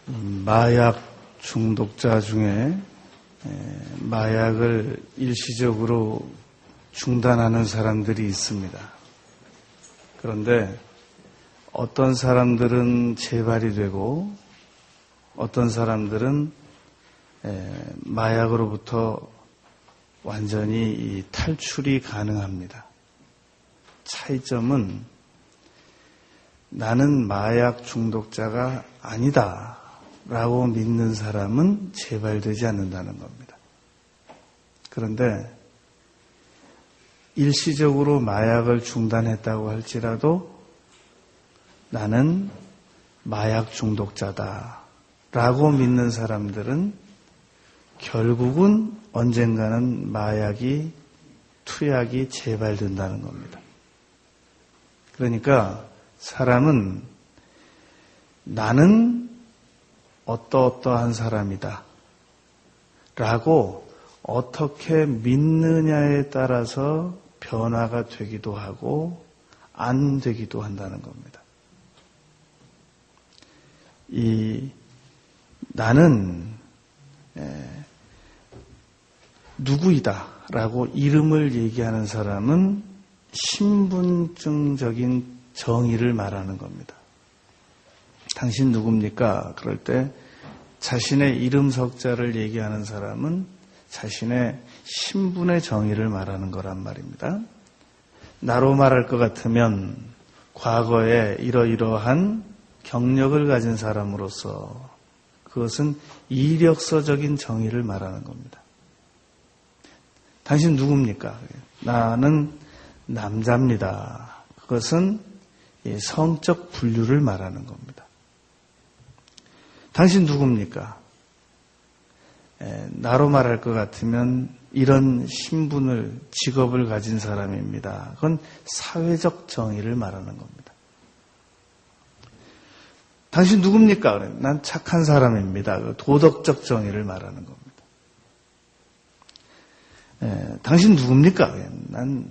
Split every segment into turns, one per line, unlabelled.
마약 중독자 중에 마약을 일시적으로 중단하는 사람들이 있습니다. 그런데 어떤 사람들은 재발이 되고 어떤 사람들은 마약으로부터 완전히 탈출이 가능합니다. 차이점은 나는 마약 중독자가 아니다 라고 믿는 사람은 재발되지 않는다는 겁니다. 그런데 일시적으로 마약을 중단했다고 할지라도 나는 마약 중독자다 라고 믿는 사람들은 결국은 언젠가는 투약이 재발된다는 겁니다. 그러니까 사람은 나는 어떠어떠한 사람이다 라고 어떻게 믿느냐에 따라서 변화가 되기도 하고 안 되기도 한다는 겁니다. 나는 누구이다 라고 이름을 얘기하는 사람은 신분증적인 정의를 말하는 겁니다. 당신 누굽니까? 그럴 때 자신의 이름 석자를 얘기하는 사람은 자신의 신분의 정의를 말하는 거란 말입니다. 나로 말할 것 같으면 과거에 이러이러한 경력을 가진 사람으로서 그것은 이력서적인 정의를 말하는 겁니다. 당신 누굽니까? 나는 남자입니다. 그것은 성적 분류를 말하는 겁니다. 당신 누굽니까? 나로 말할 것 같으면 이런 신분을, 직업을 가진 사람입니다. 그건 사회적 정의를 말하는 겁니다. 당신 누굽니까? 난 착한 사람입니다. 도덕적 정의를 말하는 겁니다. 당신 누굽니까? 난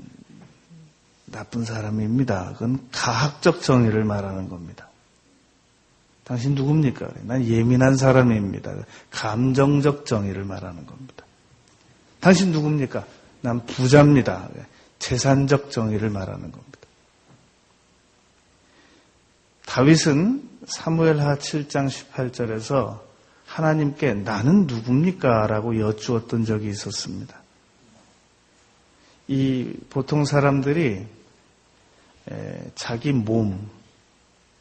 나쁜 사람입니다. 그건 가학적 정의를 말하는 겁니다. 당신 누굽니까? 난 예민한 사람입니다. 감정적 정의를 말하는 겁니다. 당신 누굽니까? 난 부자입니다. 재산적 정의를 말하는 겁니다. 다윗은 사무엘하 7장 18절에서 하나님께 나는 누굽니까? 라고 여쭈었던 적이 있었습니다. 보통 사람들이 자기 몸,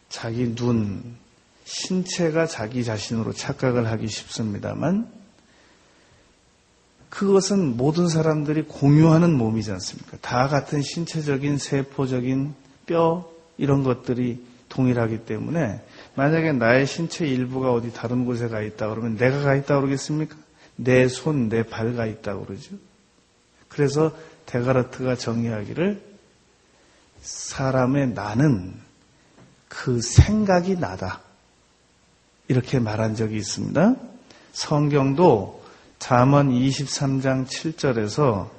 자기 눈, 신체가 자기 자신으로 착각을 하기 쉽습니다만 그것은 모든 사람들이 공유하는 몸이지 않습니까? 다 같은 신체적인 세포적인 뼈 이런 것들이 동일하기 때문에 만약에 나의 신체 일부가 어디 다른 곳에 가 있다 그러면 내가 가 있다 그러겠습니까? 내 손, 내 발 가 있다 그러죠. 그래서 데카르트가 정의하기를 사람의 나는 그 생각이 나다. 이렇게 말한 적이 있습니다. 성경도 잠언 23장 7절에서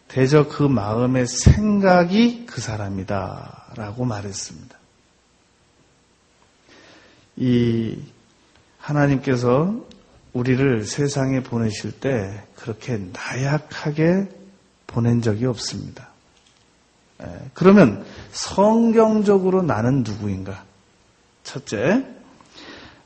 대저 그 마음의 생각이 그 사람이다 라고 말했습니다. 하나님께서 우리를 세상에 보내실 때 그렇게 나약하게 보낸 적이 없습니다. 그러면 성경적으로 나는 누구인가? 첫째,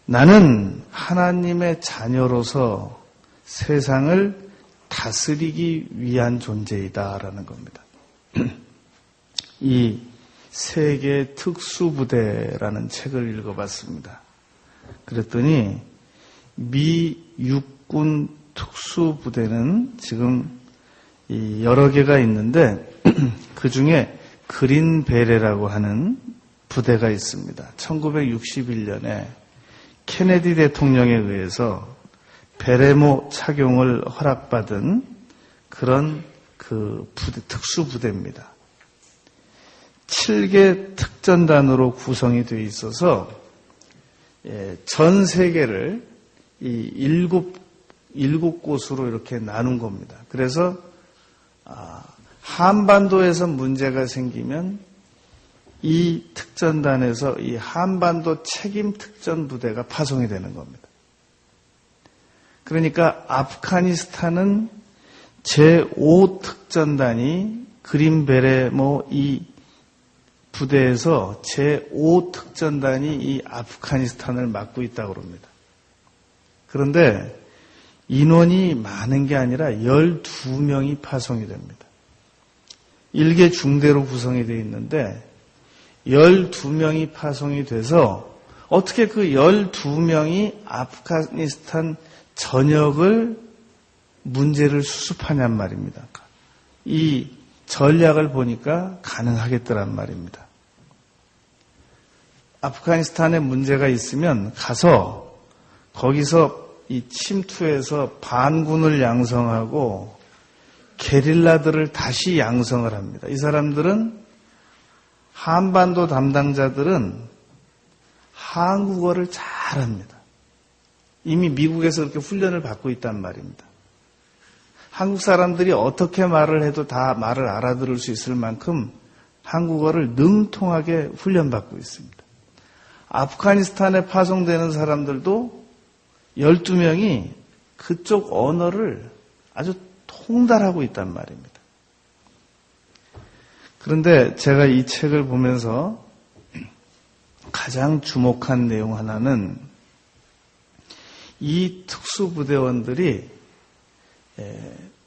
나는 하나님의 자녀로서 세상을 다스리기 위한 존재이다라는 겁니다. 이 세계 특수부대라는 책을 읽어봤습니다. 그랬더니 미 육군 특수부대는 지금 여러 개가 있는데 그 중에 그린베레라고 하는 부대가 있습니다. 1961년에 케네디 대통령에 의해서 베레모 착용을 허락받은 그런 특수부대입니다. 7개 특전단으로 구성이 되어 있어서 전 세계를 일곱 곳으로 이렇게 나눈 겁니다. 그래서 한반도에서 문제가 생기면 이 특전단에서 이 한반도 책임 특전 부대가 파송이 되는 겁니다. 그러니까 아프가니스탄은 제5특전단이 그린베레모 이 부대에서 제5특전단이 이 아프가니스탄을 맡고 있다고 합니다. 그런데 인원이 많은 게 아니라 12명이 파송이 됩니다. 1개 중대로 구성이 되어 있는데 12명이 파송이 돼서 어떻게 그 12명이 아프가니스탄 전역을 문제를 수습하냔 말입니다. 이 전략을 보니까 가능하겠더란 말입니다. 아프가니스탄에 문제가 있으면 가서 거기서 이 침투해서 반군을 양성하고 게릴라들을 다시 양성을 합니다. 이 사람들은 한반도 담당자들은 한국어를 잘합니다. 이미 미국에서 그렇게 훈련을 받고 있단 말입니다. 한국 사람들이 어떻게 말을 해도 다 말을 알아들을 수 있을 만큼 한국어를 능통하게 훈련받고 있습니다. 아프가니스탄에 파송되는 사람들도 12명이 그쪽 언어를 아주 통달하고 있단 말입니다. 그런데 제가 이 책을 보면서 가장 주목한 내용 하나는 이 특수부대원들이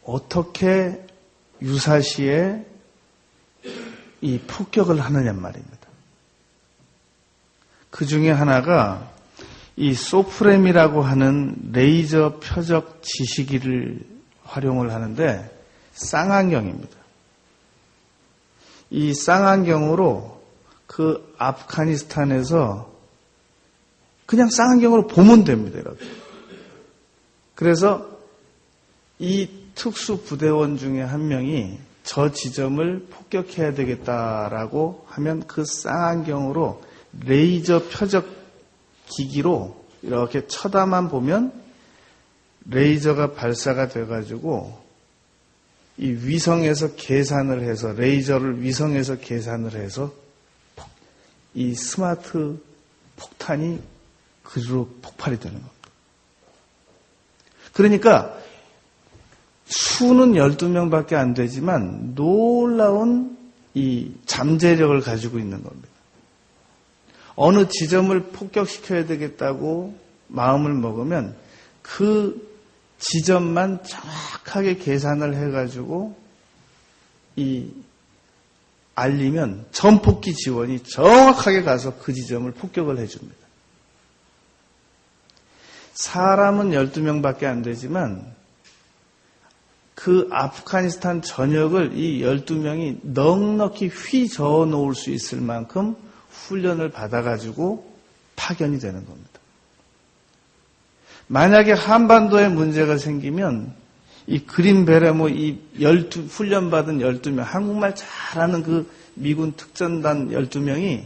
어떻게 유사시에 이 폭격을 하느냐 말입니다. 그 중에 하나가 이 소프렘이라고 하는 레이저 표적 지시기를 활용을 하는데 쌍안경입니다. 이 쌍안경으로 그 아프가니스탄에서 그냥 쌍안경으로 보면 됩니다. 이렇게. 그래서 이 특수부대원 중에 한 명이 저 지점을 폭격해야 되겠다라고 하면 그 쌍안경으로 레이저 표적 기기로 이렇게 쳐다만 보면 레이저가 발사가 돼가지고 이 위성에서 계산을 해서 레이저를 위성에서 계산을 해서 이 스마트 폭탄이 그리로 폭발이 되는 겁니다. 그러니까 수는 12명밖에 안 되지만 놀라운 이 잠재력을 가지고 있는 겁니다. 어느 지점을 폭격시켜야 되겠다고 마음을 먹으면 그 지점만 정확하게 계산을 해가지고 알리면 전폭기 지원이 정확하게 가서 그 지점을 폭격을 해줍니다. 사람은 12명밖에 안 되지만 그 아프가니스탄 전역을 이 12명이 넉넉히 휘저어 놓을 수 있을 만큼 훈련을 받아가지고 파견이 되는 겁니다. 만약에 한반도에 문제가 생기면 이 그린베레모 이 훈련받은 12명, 한국말 잘하는 그 미군 특전단 12명이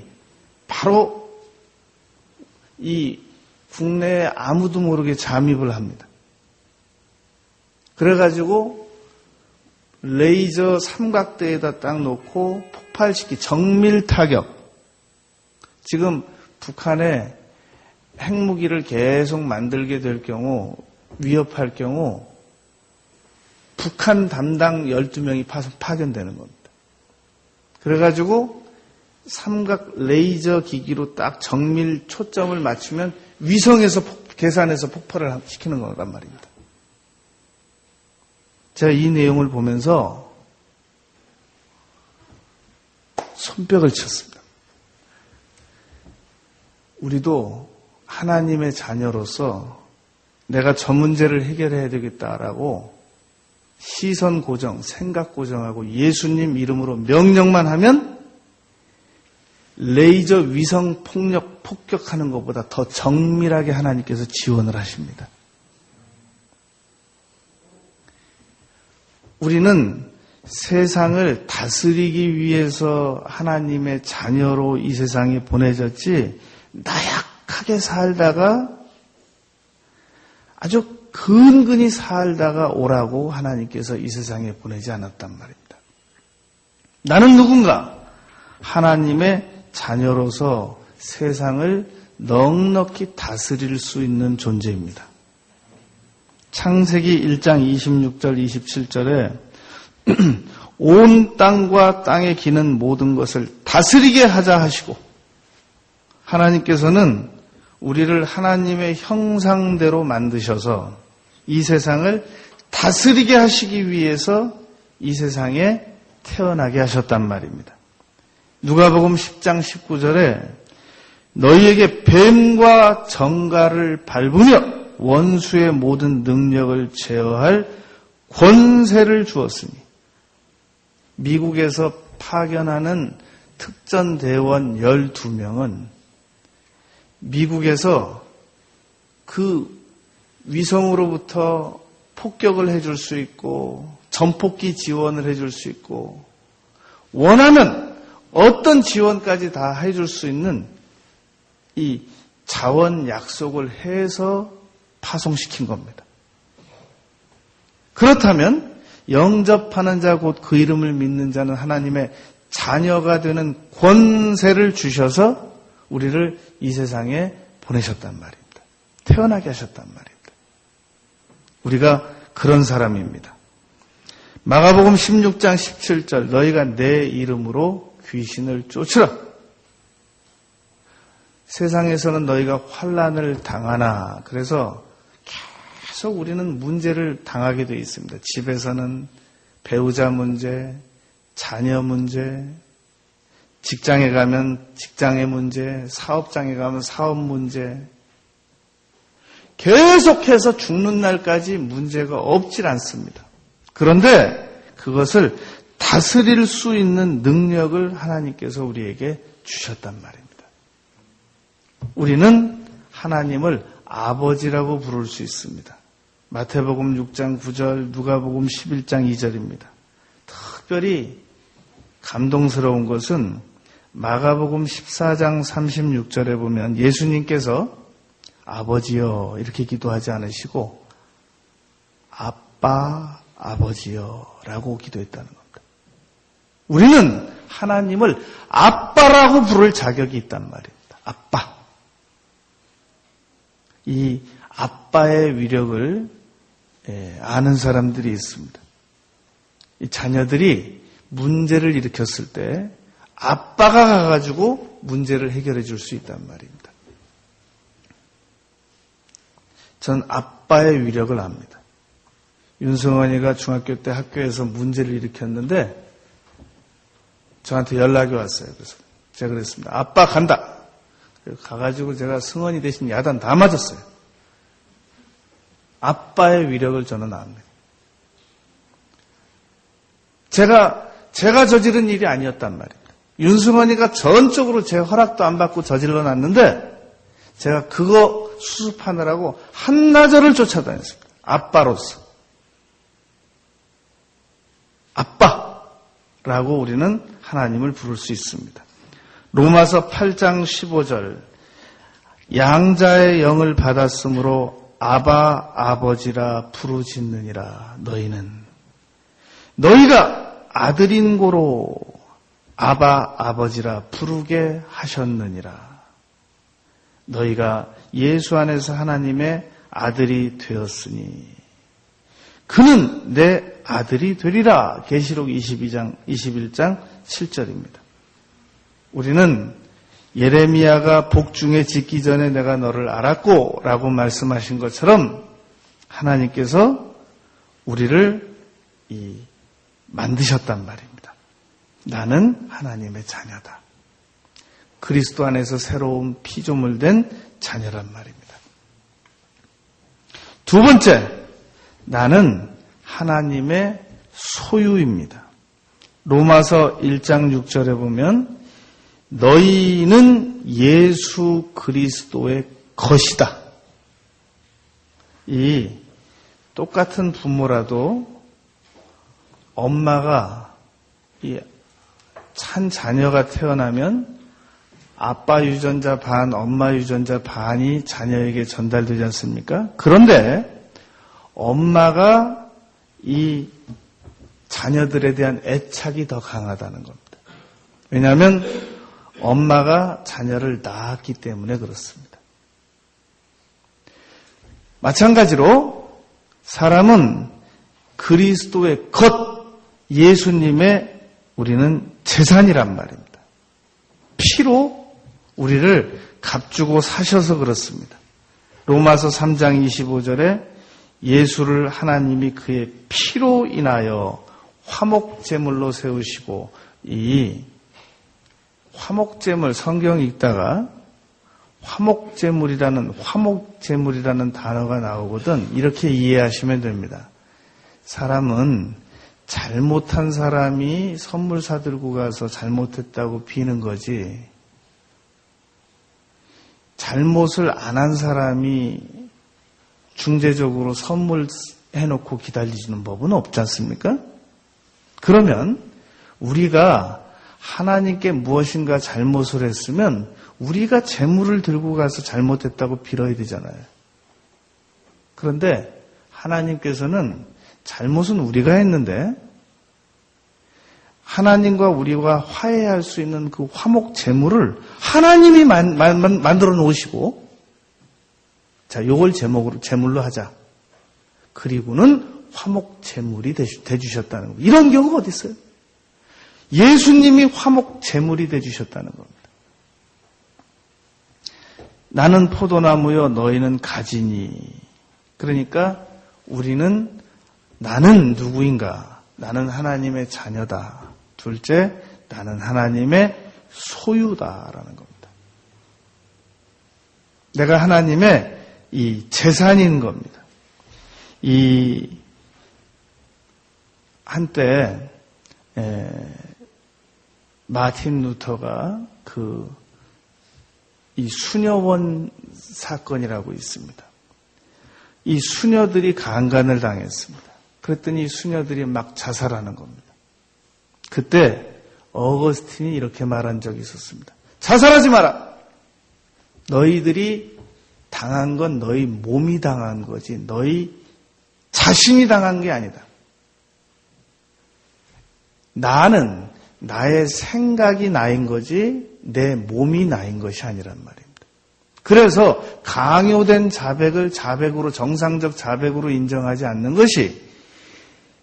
바로 이 국내에 아무도 모르게 잠입을 합니다. 그래가지고 레이저 삼각대에다 딱 놓고 폭발시키 정밀 타격. 지금 북한에 핵무기를 계속 만들게 될 경우, 위협할 경우 북한 담당 12명이 파견되는 겁니다. 그래가지고 삼각 레이저 기기로 딱 정밀 초점을 맞추면 위성에서 계산해서 폭발을 시키는 거란 말입니다. 제가 이 내용을 보면서 손뼉을 쳤습니다. 우리도 하나님의 자녀로서 내가 저 문제를 해결해야 되겠다라고 시선 고정, 생각 고정하고 예수님 이름으로 명령만 하면 레이저 위성 폭격하는 것보다 더 정밀하게 하나님께서 지원을 하십니다. 우리는 세상을 다스리기 위해서 하나님의 자녀로 이 세상에 보내졌지 나약하게 살다가 아주 근근히 살다가 오라고 하나님께서 이 세상에 보내지 않았단 말입니다. 나는 누군가? 하나님의 자녀로서 세상을 넉넉히 다스릴 수 있는 존재입니다. 창세기 1장 26절 27절에 온 땅과 땅에 기는 모든 것을 다스리게 하자 하시고, 하나님께서는 우리를 하나님의 형상대로 만드셔서 이 세상을 다스리게 하시기 위해서 이 세상에 태어나게 하셨단 말입니다. 누가복음 10장 19절에 너희에게 뱀과 정갈을 밟으며 원수의 모든 능력을 제어할 권세를 주었으니, 미국에서 파견하는 특전대원 12명은 미국에서 그 위성으로부터 폭격을 해줄 수 있고 전폭기 지원을 해줄 수 있고 원하는 어떤 지원까지 다 해줄 수 있는 이 자원 약속을 해서 파송시킨 겁니다. 그렇다면 영접하는 자 곧 그 이름을 믿는 자는 하나님의 자녀가 되는 권세를 주셔서 우리를 이 세상에 보내셨단 말입니다. 태어나게 하셨단 말입니다. 우리가 그런 사람입니다. 마가복음 16장 17절 너희가 내 이름으로 귀신을 쫓으라. 세상에서는 너희가 환난을 당하나, 그래서 계속 우리는 문제를 당하게 되어 있습니다. 집에서는 배우자 문제, 자녀 문제, 직장에 가면 직장의 문제, 사업장에 가면 사업 문제, 계속해서 죽는 날까지 문제가 없질 않습니다. 그런데 그것을 다스릴 수 있는 능력을 하나님께서 우리에게 주셨단 말입니다. 우리는 하나님을 아버지라고 부를 수 있습니다. 마태복음 6장 9절, 누가복음 11장 2절입니다. 특별히 감동스러운 것은 마가복음 14장 36절에 보면 예수님께서 아버지여 이렇게 기도하지 않으시고 아빠, 아버지여 라고 기도했다는 겁니다. 우리는 하나님을 아빠라고 부를 자격이 있단 말입니다. 아빠. 이 아빠의 위력을 아는 사람들이 있습니다. 이 자녀들이 문제를 일으켰을 때 아빠가 가가지고 문제를 해결해 줄 수 있단 말입니다. 전 아빠의 위력을 압니다. 윤승원이가 중학교 때 학교에서 문제를 일으켰는데 저한테 연락이 왔어요. 그래서 제가 그랬습니다. 아빠 간다. 가가지고 제가 승원이 대신 야단 다 맞았어요. 아빠의 위력을 저는 압니다. 제가 저지른 일이 아니었단 말입니다. 윤승원이가 전적으로 제 허락도 안 받고 저질러 놨는데 제가 그거 수습하느라고 한나절을 쫓아다녔습니다. 아빠로서. 아빠라고 우리는 하나님을 부를 수 있습니다. 로마서 8장 15절 양자의 영을 받았으므로 아바 아버지라 부르짖느니라. 너희가 아들인 고로 아바 아버지라 부르게 하셨느니라. 너희가 예수 안에서 하나님의 아들이 되었으니 그는 내 아들이 되리라. 계시록 21장 7절입니다. 우리는 예레미야가 복중에 짓기 전에 내가 너를 알았고 라고 말씀하신 것처럼 하나님께서 우리를 만드셨단 말입니다. 나는 하나님의 자녀다. 그리스도 안에서 새로운 피조물 된 자녀란 말입니다. 두 번째, 나는 하나님의 소유입니다. 로마서 1장 6절에 보면 너희는 예수 그리스도의 것이다. 이 똑같은 부모라도 엄마가 한 자녀가 태어나면 아빠 유전자 반, 엄마 유전자 반이 자녀에게 전달되지 않습니까? 그런데 엄마가 이 자녀들에 대한 애착이 더 강하다는 겁니다. 왜냐하면 엄마가 자녀를 낳았기 때문에 그렇습니다. 마찬가지로 사람은 그리스도의 것, 예수님의 우리는 재산이란 말입니다. 피로 우리를 값주고 사셔서 그렇습니다. 로마서 3장 25절에 예수를 하나님이 그의 피로 인하여 화목제물로 세우시고, 이 화목제물, 성경 읽다가 화목제물이라는 단어가 나오거든. 이렇게 이해하시면 됩니다. 사람은 잘못한 사람이 선물 사들고 가서 잘못했다고 비는 거지, 잘못을 안 한 사람이 중재적으로 선물 해놓고 기다리시는 법은 없지 않습니까? 그러면 우리가 하나님께 무엇인가 잘못을 했으면 우리가 재물을 들고 가서 잘못했다고 빌어야 되잖아요. 그런데 하나님께서는 잘못은 우리가 했는데 하나님과 우리가 화해할 수 있는 그 화목 제물을 하나님이 만들어 놓으시고, 자, 요걸 제물로 하자. 그리고는 화목 제물이 되주셨다는 겁니다. 이런 경우가 어디 있어요? 예수님이 화목 제물이 되주셨다는 겁니다. 나는 포도나무여 너희는 가지니. 그러니까 나는 누구인가? 나는 하나님의 자녀다. 둘째, 나는 하나님의 소유다라는 겁니다. 내가 하나님의 이 재산인 겁니다. 이 한때 마틴 루터가 이 수녀원 사건이라고 있습니다. 이 수녀들이 강간을 당했습니다. 그랬더니 이 수녀들이 막 자살하는 겁니다. 그때 어거스틴이 이렇게 말한 적이 있었습니다. 자살하지 마라. 너희들이 당한 건 너희 몸이 당한 거지 너희 자신이 당한 게 아니다. 나는 나의 생각이 나인 거지 내 몸이 나인 것이 아니란 말입니다. 그래서 강요된 자백을 자백으로, 정상적 자백으로 인정하지 않는 것이,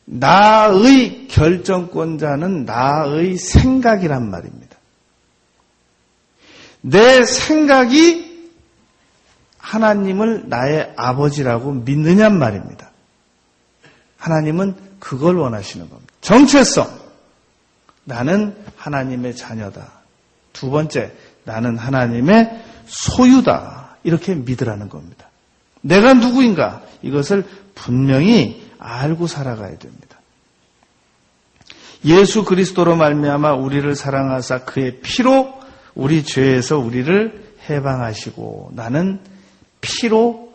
나의 결정권자는 나의 생각이란 말입니다. 내 생각이 하나님을 나의 아버지라고 믿느냔 말입니다. 하나님은 그걸 원하시는 겁니다. 정체성. 나는 하나님의 자녀다. 두 번째, 나는 하나님의 소유다. 이렇게 믿으라는 겁니다. 내가 누구인가? 이것을 분명히 알고 살아가야 됩니다. 예수 그리스도로 말미암아 우리를 사랑하사 그의 피로 우리 죄에서 우리를 해방하시고, 나는 피로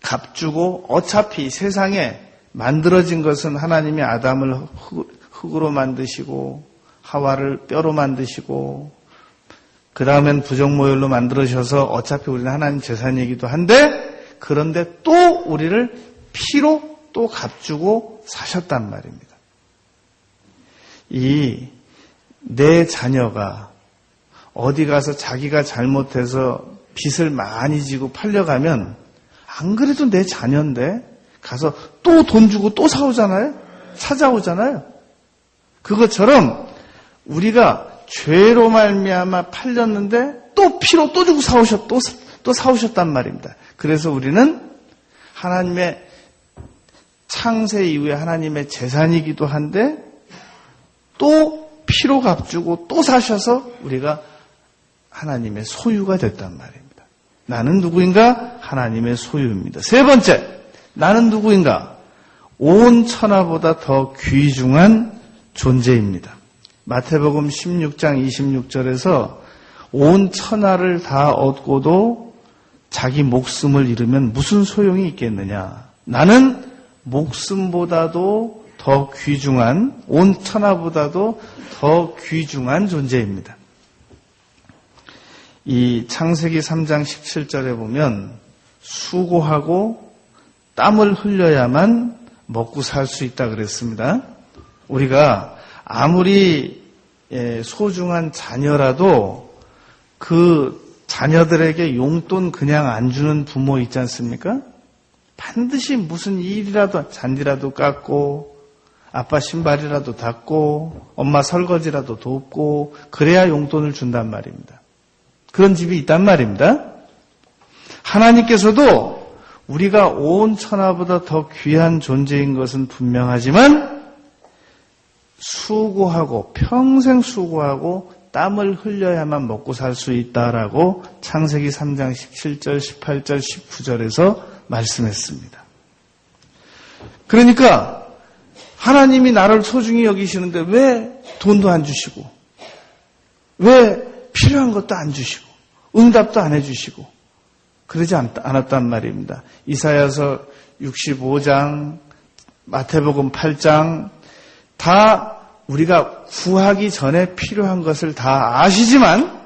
값주고, 어차피 세상에 만들어진 것은 하나님이 아담을 흙으로 만드시고 하와를 뼈로 만드시고 그 다음엔 부정모혈로 만들으셔서 어차피 우리는 하나님 재산이기도 한데, 그런데 또 우리를 피로 또 값주고 사셨단 말입니다. 내 자녀가 어디 가서 자기가 잘못해서 빚을 많이 지고 팔려가면 안 그래도 내 자녀인데 가서 또 돈 주고 또 찾아오잖아요. 그것처럼 우리가 죄로 말미암아 팔렸는데 또 피로 또 주고 또 사오셨단 말입니다. 그래서 우리는 하나님의 창세 이후에 하나님의 재산이기도 한데 또 피로 값주고 또 사셔서 우리가 하나님의 소유가 됐단 말입니다. 나는 누구인가? 하나님의 소유입니다. 세 번째, 나는 누구인가? 온 천하보다 더 귀중한 존재입니다. 마태복음 16장 26절에서 온 천하를 다 얻고도 자기 목숨을 잃으면 무슨 소용이 있겠느냐. 나는 목숨보다도 더 귀중한, 온 천하보다도 더 귀중한 존재입니다. 이 창세기 3장 17절에 보면 수고하고 땀을 흘려야만 먹고 살 수 있다 그랬습니다. 우리가 아무리 소중한 자녀라도 그 자녀들에게 용돈 그냥 안 주는 부모 있지 않습니까? 반드시 무슨 일이라도 잔디라도 깎고 아빠 신발이라도 닦고 엄마 설거지라도 돕고 그래야 용돈을 준단 말입니다. 그런 집이 있단 말입니다. 하나님께서도 우리가 온 천하보다 더 귀한 존재인 것은 분명하지만 수고하고 평생 수고하고 땀을 흘려야만 먹고 살 수 있다라고 창세기 3장 17절, 18절, 19절에서 말씀했습니다. 그러니까 하나님이 나를 소중히 여기시는데 왜 돈도 안 주시고 왜 필요한 것도 안 주시고 응답도 안 해주시고 그러지 않았단 말입니다. 이사야서 65장, 마태복음 8장 다 우리가 구하기 전에 필요한 것을 다 아시지만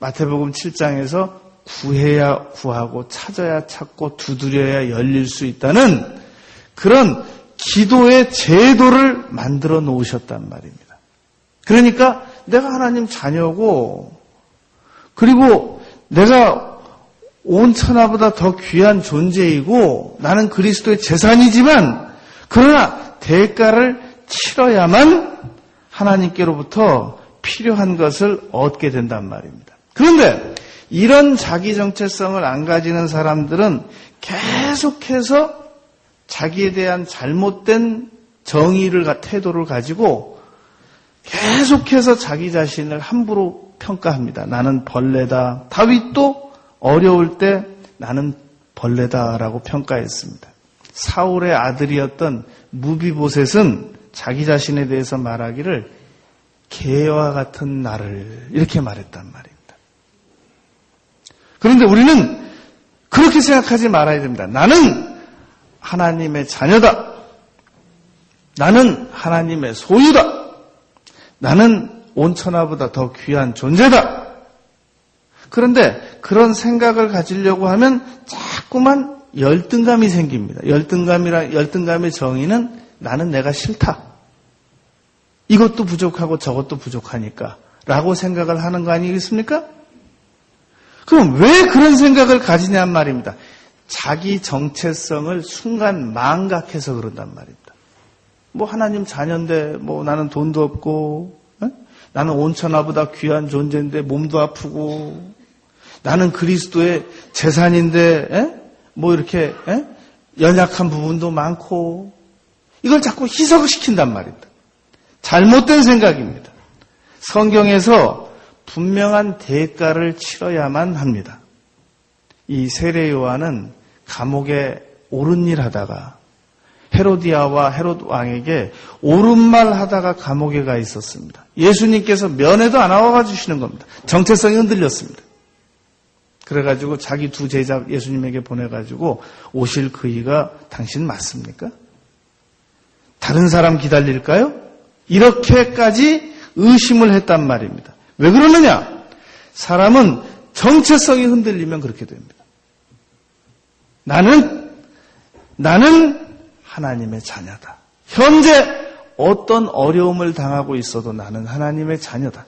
마태복음 7장에서 구해야 구하고 찾아야 찾고 두드려야 열릴 수 있다는 그런 기도의 제도를 만들어 놓으셨단 말입니다. 그러니까 내가 하나님 자녀고 그리고 내가 온 천하보다 더 귀한 존재이고 나는 그리스도의 재산이지만 그러나 대가를 치러야만 하나님께로부터 필요한 것을 얻게 된단 말입니다. 그런데 이런 자기 정체성을 안 가지는 사람들은 계속해서 자기에 대한 잘못된 태도를 가지고 계속해서 자기 자신을 함부로 평가합니다. 나는 벌레다. 다윗도 어려울 때 나는 벌레다라고 평가했습니다. 사울의 아들이었던 무비보셋은 자기 자신에 대해서 말하기를 개와 같은 나를 이렇게 말했단 말입니다. 그런데 우리는 그렇게 생각하지 말아야 됩니다. 나는 하나님의 자녀다. 나는 하나님의 소유다. 나는 온 천하보다 더 귀한 존재다. 그런데 그런 생각을 가지려고 하면 자꾸만 열등감이 생깁니다. 열등감의 정의는 나는 내가 싫다. 이것도 부족하고 저것도 부족하니까 라고 생각을 하는 거 아니겠습니까? 그럼 왜 그런 생각을 가지냔 말입니다. 자기 정체성을 순간 망각해서 그런단 말입니다. 뭐 하나님 자녀인데 뭐 나는 돈도 없고 나는 온 천하보다 귀한 존재인데 몸도 아프고 나는 그리스도의 재산인데 뭐 이렇게 연약한 부분도 많고 이걸 자꾸 희석시킨단 말입니다. 잘못된 생각입니다. 성경에서 분명한 대가를 치러야만 합니다. 이 세례 요한은 감옥에 옳은 일 하다가 헤로디아와 헤롯 왕에게 옳은 말 하다가 감옥에 가 있었습니다. 예수님께서 면회도 안 나와 주시는 겁니다. 정체성이 흔들렸습니다. 그래가지고 자기 두 제자 예수님에게 보내가지고 오실 그이가 당신 맞습니까? 다른 사람 기다릴까요? 이렇게까지 의심을 했단 말입니다. 왜 그러느냐? 사람은 정체성이 흔들리면 그렇게 됩니다. 나는 하나님의 자녀다. 현재 어떤 어려움을 당하고 있어도 나는 하나님의 자녀다.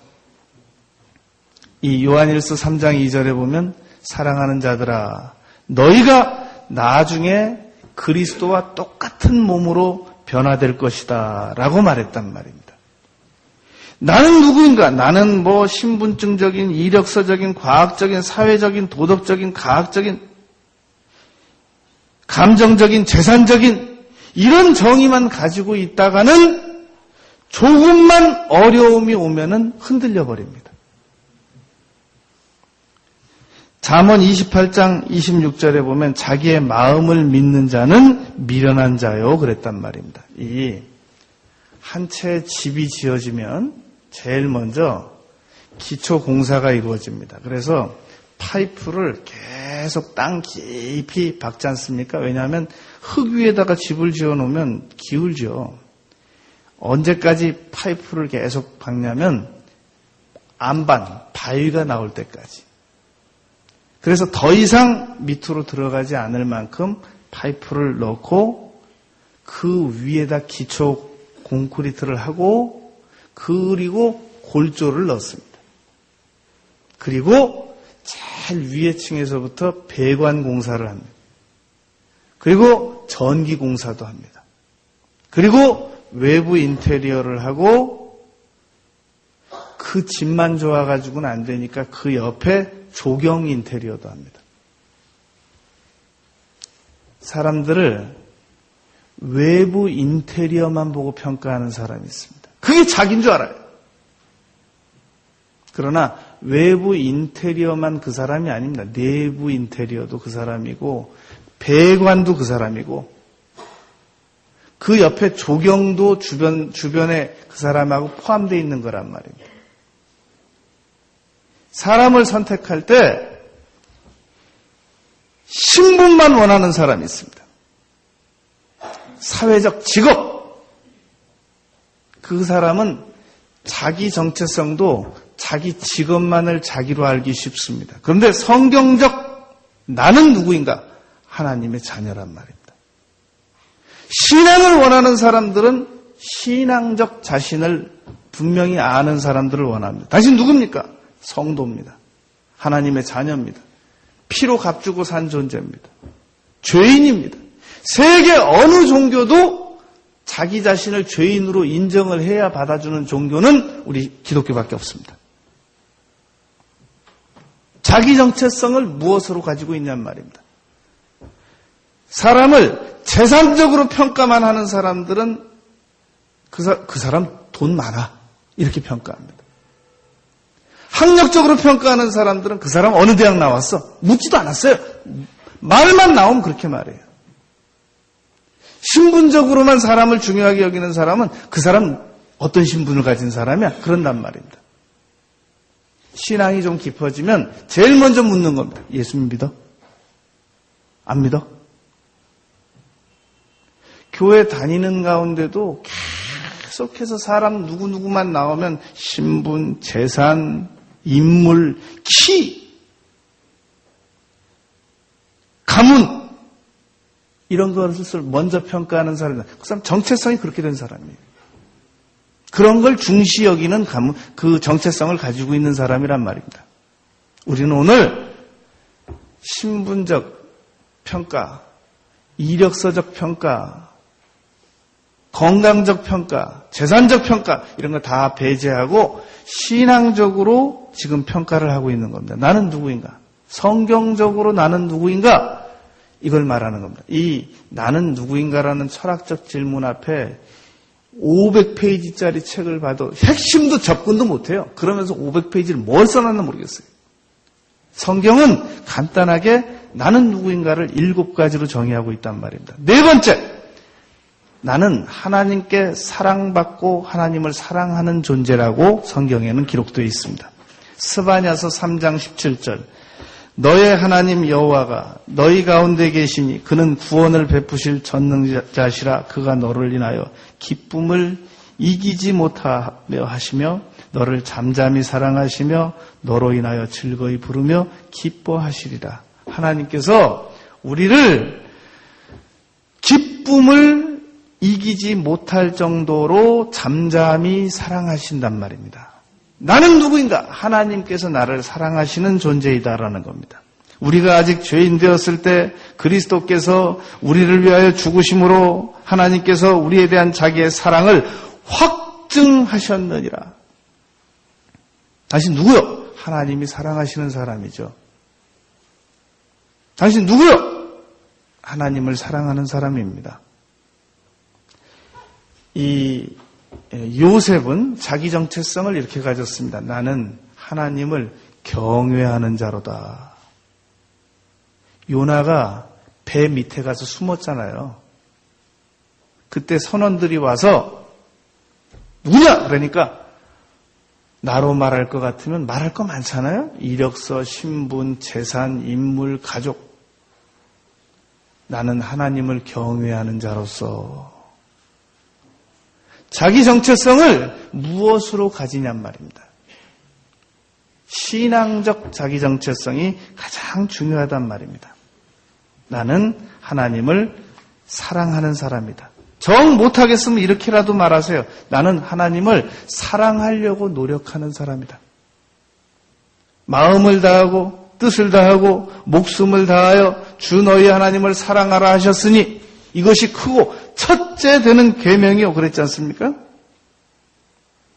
이 요한일서 3장 2절에 보면 사랑하는 자들아 너희가 나중에 그리스도와 똑같은 몸으로 변화될 것이다 라고 말했단 말입니다. 나는 누구인가? 나는 뭐 신분증적인, 이력서적인, 과학적인, 사회적인, 도덕적인, 과학적인, 감정적인, 재산적인 이런 정의만 가지고 있다가는 조금만 어려움이 오면은 흔들려 버립니다. 잠언 28장 26절에 보면 자기의 마음을 믿는 자는 미련한 자요 그랬단 말입니다. 이 한 채 집이 지어지면 제일 먼저 기초 공사가 이루어집니다. 그래서 파이프를 계속 땅 깊이 박지 않습니까? 왜냐하면 흙 위에다가 집을 지어놓으면 기울죠. 언제까지 파이프를 계속 박냐면 안반, 바위가 나올 때까지. 그래서 더 이상 밑으로 들어가지 않을 만큼 파이프를 넣고 그 위에다 기초 콘크리트를 하고 그리고 골조를 넣습니다. 그리고 제일 위에 층에서부터 배관 공사를 합니다. 그리고 전기공사도 합니다. 그리고 외부 인테리어를 하고 그 집만 좋아가지고는 안 되니까 그 옆에 조경 인테리어도 합니다. 사람들을 외부 인테리어만 보고 평가하는 사람이 있습니다. 그게 자기인 줄 알아요. 그러나 외부 인테리어만 그 사람이 아닙니다. 내부 인테리어도 그 사람이고 배관도 그 사람이고 그 옆에 조경도 주변에 그 사람하고 포함되어 있는 거란 말입니다. 사람을 선택할 때 신분만 원하는 사람이 있습니다. 사회적 직업. 그 사람은 자기 정체성도 자기 직업만을 자기로 알기 쉽습니다. 그런데 성경적 나는 누구인가? 하나님의 자녀란 말입니다. 신앙을 원하는 사람들은 신앙적 자신을 분명히 아는 사람들을 원합니다. 당신 누굽니까? 성도입니다. 하나님의 자녀입니다. 피로 값주고 산 존재입니다. 죄인입니다. 세계 어느 종교도 자기 자신을 죄인으로 인정을 해야 받아주는 종교는 우리 기독교밖에 없습니다. 자기 정체성을 무엇으로 가지고 있냔 말입니다. 사람을 재산적으로 평가만 하는 사람들은 그 사람 돈 많아 이렇게 평가합니다. 학력적으로 평가하는 사람들은 그 사람 어느 대학 나왔어? 묻지도 않았어요. 말만 나오면 그렇게 말해요. 신분적으로만 사람을 중요하게 여기는 사람은 그 사람 어떤 신분을 가진 사람이야? 그런단 말입니다. 신앙이 좀 깊어지면 제일 먼저 묻는 겁니다. 예수 믿어? 안 믿어? 교회 다니는 가운데도 계속해서 사람 누구누구만 나오면 신분, 재산, 인물, 키, 가문 이런 것을 먼저 평가하는 사람이다. 그 사람 정체성이 그렇게 된 사람이에요. 그런 걸 중시 여기는 그 정체성을 가지고 있는 사람이란 말입니다. 우리는 오늘 신분적 평가, 이력서적 평가, 건강적 평가, 재산적 평가 이런 거 다 배제하고 신앙적으로 지금 평가를 하고 있는 겁니다. 나는 누구인가? 성경적으로 나는 누구인가? 이걸 말하는 겁니다. 이 나는 누구인가라는 철학적 질문 앞에 500페이지짜리 책을 봐도 핵심도 접근도 못해요. 그러면서 500페이지를 뭘 써놨나 모르겠어요. 성경은 간단하게 나는 누구인가를 7가지로 정의하고 있단 말입니다. 네 번째, 나는 하나님께 사랑받고 하나님을 사랑하는 존재라고 성경에는 기록되어 있습니다. 스바냐서 3장 17절 너의 하나님 여호와가 너희 가운데 계시니 그는 구원을 베푸실 전능자시라. 그가 너를 인하여 기쁨을 이기지 못하며 하시며 너를 잠잠히 사랑하시며 너로 인하여 즐거이 부르며 기뻐하시리라. 하나님께서 우리를 기쁨을 이기지 못할 정도로 잠잠히 사랑하신단 말입니다. 나는 누구인가? 하나님께서 나를 사랑하시는 존재이다라는 겁니다. 우리가 아직 죄인 되었을 때 그리스도께서 우리를 위하여 죽으심으로 하나님께서 우리에 대한 자기의 사랑을 확증하셨느니라. 당신 누구요? 하나님이 사랑하시는 사람이죠. 당신 누구요? 하나님을 사랑하는 사람입니다. 이 요셉은 자기 정체성을 이렇게 가졌습니다. 나는 하나님을 경외하는 자로다. 요나가 배 밑에 가서 숨었잖아요. 그때 선원들이 와서 누구냐? 그러니까 나로 말할 것 같으면 말할 거 많잖아요. 이력서, 신분, 재산, 인물, 가족. 나는 하나님을 경외하는 자로서 자기 정체성을 무엇으로 가지냔 말입니다. 신앙적 자기 정체성이 가장 중요하단 말입니다. 나는 하나님을 사랑하는 사람이다. 정 못하겠으면 이렇게라도 말하세요. 나는 하나님을 사랑하려고 노력하는 사람이다. 마음을 다하고 뜻을 다하고 목숨을 다하여 주 너희 하나님을 사랑하라 하셨으니 이것이 크고 첫째 되는 계명이요 그랬지 않습니까?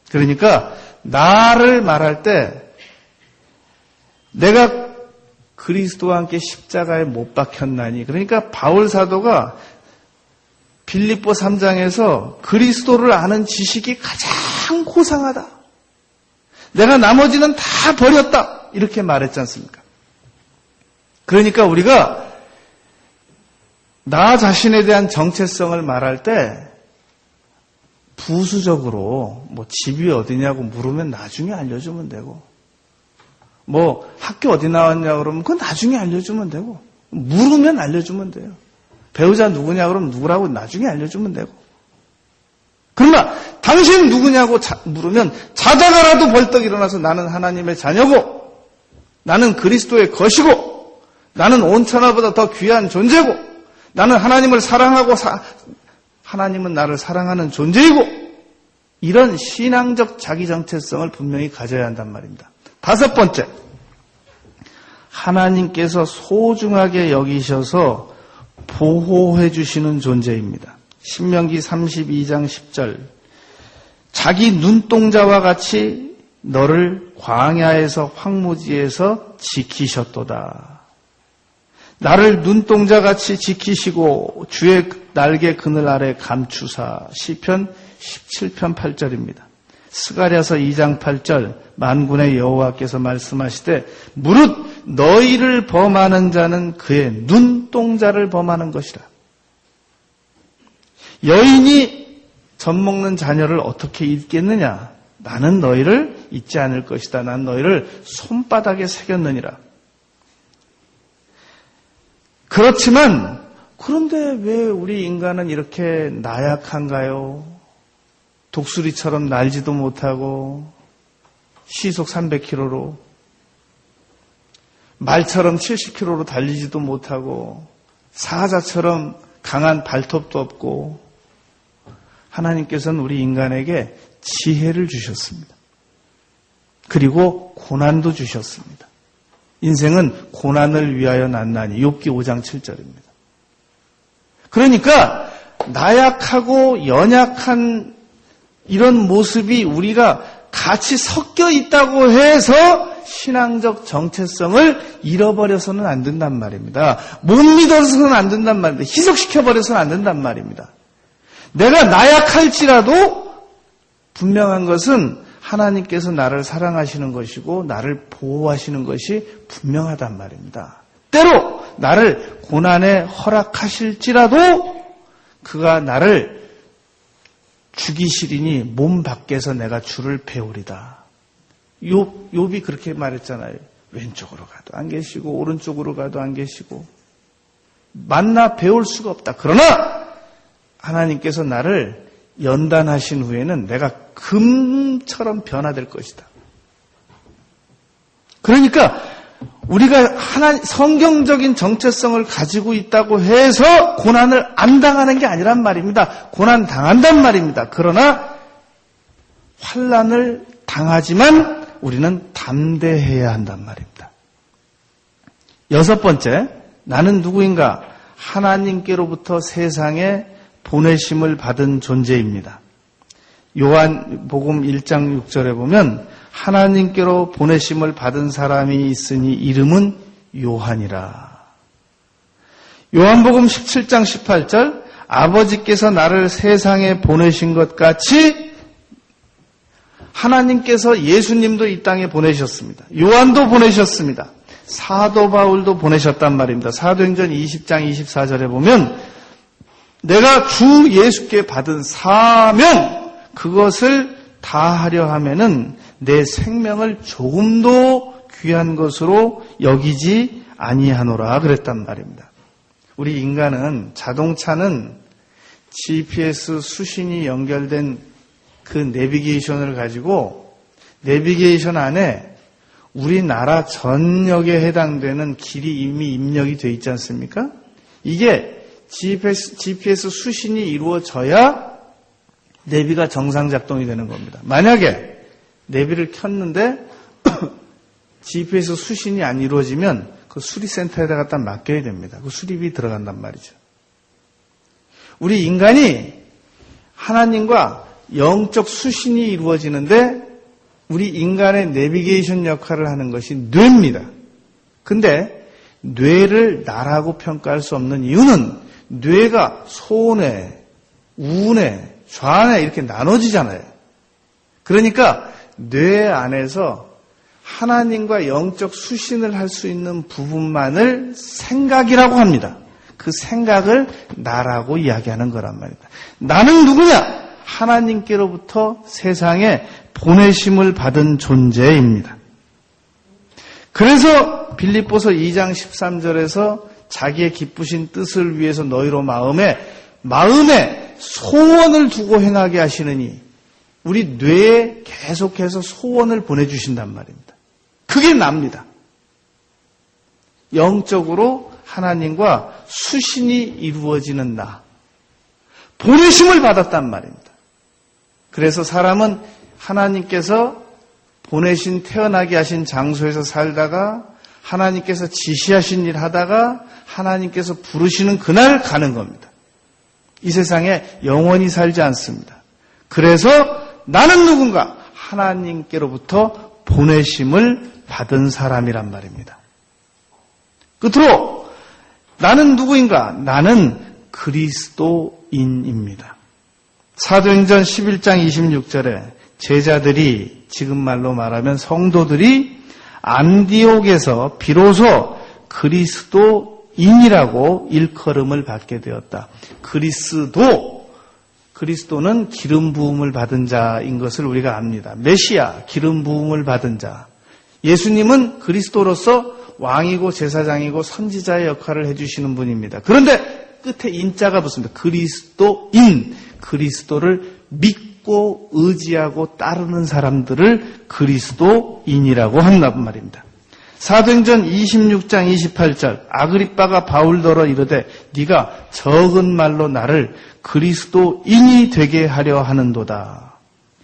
그러니까 나를 말할 때 내가 그리스도와 함께 십자가에 못 박혔나니, 그러니까 바울 사도가 빌립보 3장에서 그리스도를 아는 지식이 가장 고상하다. 내가 나머지는 다 버렸다. 이렇게 말했지 않습니까? 그러니까 우리가 나 자신에 대한 정체성을 말할 때 부수적으로 집이 어디냐고 물으면 나중에 알려주면 되고, 학교 어디 나왔냐고 그러면 그건 나중에 알려주면 되고, 물으면 알려주면 돼요. 배우자 누구냐 그러면 누구라고 나중에 알려주면 되고. 그러나 당신 누구냐고 물으면 자다가라도 벌떡 일어나서 나는 하나님의 자녀고, 나는 그리스도의 것이고, 나는 온 천하보다 더 귀한 존재고, 나는 하나님을 사랑하고 하나님은 나를 사랑하는 존재이고, 이런 신앙적 자기 정체성을 분명히 가져야 한단 말입니다. 5번째, 하나님께서 소중하게 여기셔서 보호해 주시는 존재입니다. 신명기 32장 10절, 자기 눈동자와 같이 너를 광야에서 황무지에서 지키셨도다. 나를 눈동자같이 지키시고 주의 날개 그늘 아래 감추사. 시편 17편 8절입니다. 스가랴서 2장 8절, 만군의 여호와께서 말씀하시되 무릇 너희를 범하는 자는 그의 눈동자를 범하는 것이라. 여인이 젖먹는 자녀를 어떻게 잊겠느냐? 나는 너희를 잊지 않을 것이다. 난 너희를 손바닥에 새겼느니라. 그렇지만 그런데 왜 우리 인간은 이렇게 나약한가요? 독수리처럼 날지도 못하고 시속 300km로, 말처럼 70km로 달리지도 못하고, 사자처럼 강한 발톱도 없고. 하나님께서는 우리 인간에게 지혜를 주셨습니다. 그리고 고난도 주셨습니다. 인생은 고난을 위하여 났나니. 욥기 5장 7절입니다. 그러니까 나약하고 연약한 이런 모습이 우리가 같이 섞여 있다고 해서 신앙적 정체성을 잃어버려서는 안 된단 말입니다. 못 믿어서는 안 된단 말입니다. 희석시켜버려서는 안 된단 말입니다. 내가 나약할지라도 분명한 것은 하나님께서 나를 사랑하시는 것이고 나를 보호하시는 것이 분명하단 말입니다. 때로 나를 고난에 허락하실지라도 그가 나를 죽이시리니 몸 밖에서 내가 주를 배우리다. 욥이 그렇게 말했잖아요. 왼쪽으로 가도 안 계시고 오른쪽으로 가도 안 계시고 만나 배울 수가 없다. 그러나 하나님께서 나를 연단하신 후에는 내가 금처럼 변화될 것이다. 그러니까 우리가 성경적인 정체성을 가지고 있다고 해서 고난을 안 당하는 게 아니란 말입니다. 고난 당한단 말입니다. 그러나 환난을 당하지만 우리는 담대해야 한단 말입니다. 6번째, 나는 누구인가? 하나님께로부터 세상에 보내심을 받은 존재입니다. 요한복음 1장 6절에 보면 하나님께로 보내심을 받은 사람이 있으니 이름은 요한이라. 요한복음 17장 18절, 아버지께서 나를 세상에 보내신 것 같이 하나님께서 예수님도 이 땅에 보내셨습니다. 요한도 보내셨습니다. 사도 바울도 보내셨단 말입니다. 사도행전 20장 24절에 보면 내가 주 예수께 받은 사명, 그것을 다하려 하면은 내 생명을 조금도 귀한 것으로 여기지 아니하노라 그랬단 말입니다. 우리 인간은, 자동차는 GPS 수신이 연결된 그 내비게이션을 가지고 내비게이션 안에 우리나라 전역에 해당되는 길이 이미 입력이 되어 있지 않습니까? 이게 GPS 수신이 이루어져야 내비가 정상 작동이 되는 겁니다. 만약에 내비를 켰는데 GPS 수신이 안 이루어지면 그 수리센터에다 갖다 맡겨야 됩니다. 그 수리비 들어간단 말이죠. 우리 인간이 하나님과 영적 수신이 이루어지는데 우리 인간의 내비게이션 역할을 하는 것이 뇌입니다. 근데 뇌를 나라고 평가할 수 없는 이유는 뇌가 소뇌, 우뇌, 좌뇌 이렇게 나눠지잖아요. 그러니까 뇌 안에서 하나님과 영적 수신을 할 수 있는 부분만을 생각이라고 합니다. 그 생각을 나라고 이야기하는 거란 말입니다. 나는 누구냐? 하나님께로부터 세상에 보내심을 받은 존재입니다. 그래서 빌립보서 2장 13절에서 자기의 기쁘신 뜻을 위해서 너희로 마음에 소원을 두고 행하게 하시느니 우리 뇌에 계속해서 소원을 보내주신단 말입니다. 그게 납니다. 영적으로 하나님과 수신이 이루어지는 나. 보내심을 받았단 말입니다. 그래서 사람은 하나님께서 보내신 태어나게 하신 장소에서 살다가 하나님께서 지시하신 일 하다가 하나님께서 부르시는 그날 가는 겁니다. 이 세상에 영원히 살지 않습니다. 그래서 나는 누군가? 하나님께로부터 보내심을 받은 사람이란 말입니다. 끝으로 나는 누구인가? 나는 그리스도인입니다. 사도행전 11장 26절에 제자들이 지금 말로 말하면 성도들이 안디옥에서 비로소 그리스도인이라고 일컬음을 받게 되었다. 그리스도는 기름 부음을 받은 자인 것을 우리가 압니다. 메시아, 기름 부음을 받은 자. 예수님은 그리스도로서 왕이고 제사장이고 선지자의 역할을 해주시는 분입니다. 그런데 끝에 인자가 붙습니다. 그리스도인, 그리스도를 믿고 의지하고 따르는 사람들을 그리스도인이라고 한단 말입니다. 사도행전 26장 28절 아그리빠가 바울더러 이르되 네가 적은 말로 나를 그리스도인이 되게 하려 하는도다.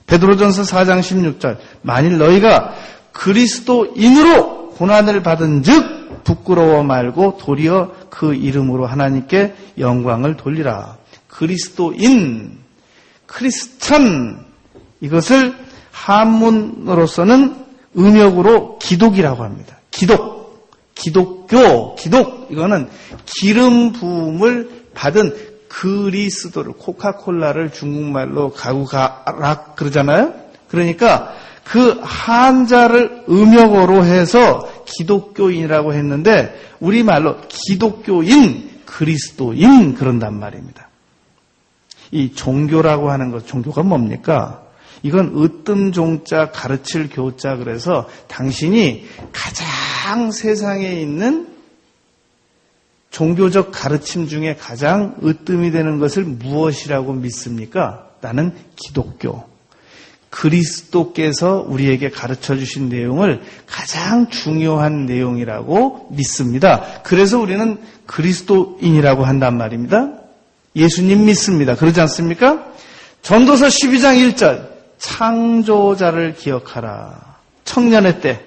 베드로전서 4장 16절 만일 너희가 그리스도인으로 고난을 받은 즉 부끄러워 말고 도리어 그 이름으로 하나님께 영광을 돌리라. 그리스도인, 크리스천, 이것을 한문으로서는 음역으로 기독이라고 합니다. 기독교, 이거는 기름 부음을 받은 그리스도를, 코카콜라를 중국말로 가구가락 그러잖아요. 그러니까 그 한자를 음역어로 해서 기독교인이라고 했는데 우리말로 기독교인, 그리스도인 그런단 말입니다. 이 종교라고 하는 것, 종교가 뭡니까? 이건 으뜸 종자 가르칠 교자 그래서 당신이 가장 세상에 있는 종교적 가르침 중에 가장 으뜸이 되는 것을 무엇이라고 믿습니까? 나는 기독교. 그리스도께서 우리에게 가르쳐 주신 내용을 가장 중요한 내용이라고 믿습니다. 그래서 우리는 그리스도인이라고 한단 말입니다. 예수님 믿습니다. 그러지 않습니까? 전도서 12장 1절 창조자를 기억하라. 청년의 때.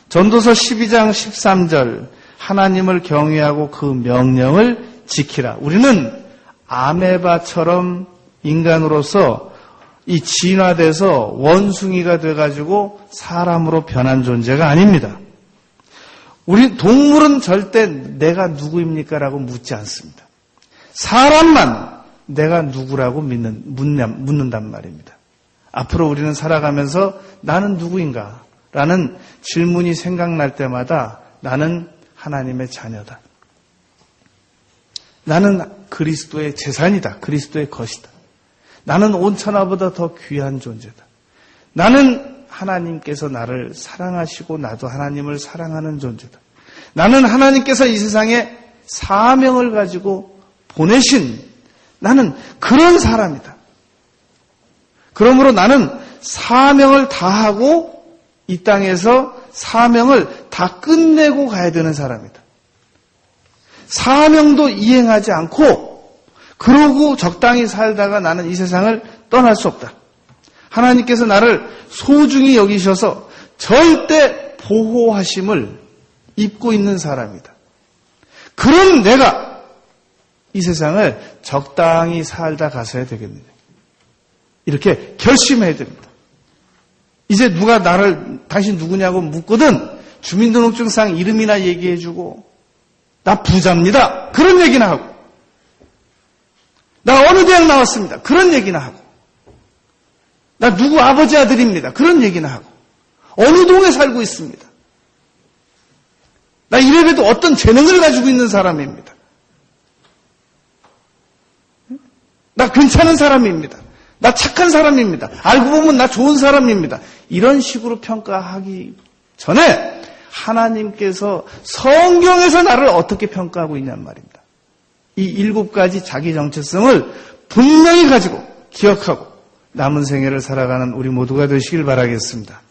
전도서 12장 13절 하나님을 경외하고 그 명령을 지키라. 우리는 아메바처럼 인간으로서 이 진화돼서 원숭이가 돼가지고 사람으로 변한 존재가 아닙니다. 우리 동물은 절대 내가 누구입니까? 라고 묻지 않습니다. 사람만 내가 누구라고 묻는단 말입니다. 앞으로 우리는 살아가면서 나는 누구인가? 라는 질문이 생각날 때마다 나는 하나님의 자녀다. 나는 그리스도의 재산이다. 그리스도의 것이다. 나는 온 천하보다 더 귀한 존재다. 나는 하나님께서 나를 사랑하시고 나도 하나님을 사랑하는 존재다. 나는 하나님께서 이 세상에 사명을 가지고 보내신 나는 그런 사람이다. 그러므로 나는 사명을 다하고 이 땅에서 사명을 다 끝내고 가야 되는 사람이다. 사명도 이행하지 않고 그러고 적당히 살다가 나는 이 세상을 떠날 수 없다. 하나님께서 나를 소중히 여기셔서 절대 보호하심을 입고 있는 사람이다. 그럼 내가 이 세상을 적당히 살다 가서야 되겠느냐. 이렇게 결심해야 됩니다. 이제 누가 나를 당신 누구냐고 묻거든 주민등록증상 이름이나 얘기해주고 나 부자입니다. 그런 얘기나 하고 나 어느 대학 나왔습니다. 그런 얘기나 하고 나 누구 아버지 아들입니다. 그런 얘기나 하고 어느 동에 살고 있습니다. 나 이래봬도 어떤 재능을 가지고 있는 사람입니다. 나 괜찮은 사람입니다. 나 착한 사람입니다. 알고 보면 나 좋은 사람입니다. 이런 식으로 평가하기 전에 하나님께서 성경에서 나를 어떻게 평가하고 있냔 말입니다. 이 7가지 자기 정체성을 분명히 가지고 기억하고 남은 생애를 살아가는 우리 모두가 되시길 바라겠습니다.